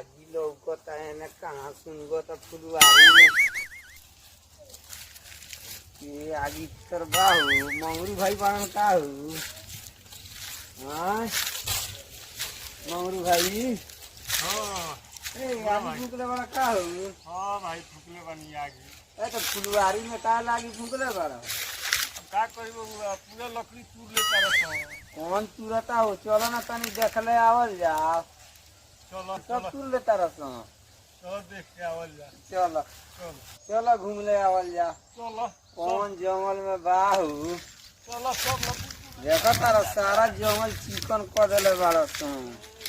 आगी लौकता है ना कहाँ सुनगो तो फुलवारी में ये आगी तर बाहू मंगरू भाई बाण का हूँ हाँ मंगरू भाई हाँ आगी फूकले बड़ा का हूँ हाँ भाई फुकले बनी आगे तो फुलवारी में का लागी फूकले बड़ा अब का करी बबुआ पूरा लकड़ी तूर लेता रहो कौन तुरता हो चलो ना तनी देखले आवल जाओ चलो सब चलो तुर लेता रसो चलो देख के आवल जा चलो चलो चलो घूम ले आवल जा चलो कौन जंगल में बाहू चलो सब लकड़ी देखो तारा सारा जंगल चिकन कर देले बाड़ा सन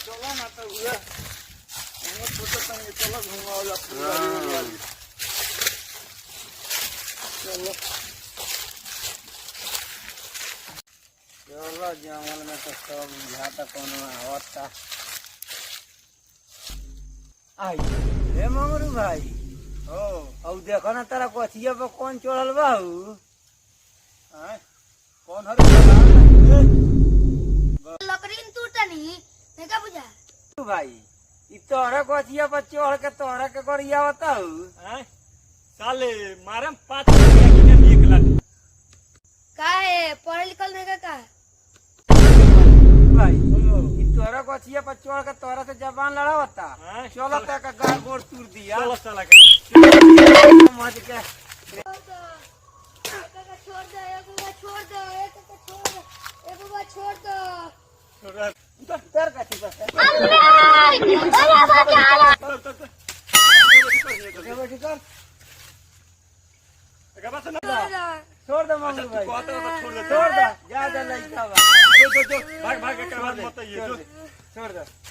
चलो ना तो हुआ हम सोचो तंगे चलो घुमाओ जा फुलवारी वाली चलो चलो जंगल में तो सब बुझाता कोनो आवता आई हे मंगरू भाई हो औ देखो ना तारा कथिया पर कौन चढ़ल बाहू हैं कौन हरे लकड़ी टूटा नहीं मैं क्या बुझा भाई इ तोहरा कथिया पर चढ़ के तोहरा के गरिया बताऊ हैं साले मारम 5 रुपया की 1 लाख का है पढ़े लिखल नहीं का भाई इ तोहरा कथिया पर चढ़ के तोहरा से जबान लड़ावता हैं चलो तक गार गोड़ तूर दिया चलो साला के मज के छोड़ दो एक बार छोड़ दो एक बार छोड़ दो छोड़ा उतर कथी बस बैठी कर बस ना छोड़ दो मंगरू भाई कहता है तो छोड़ दे छोड़ दो जा जा लइका बा जो भाग भाग के करवा मत ये जो छोड़ दो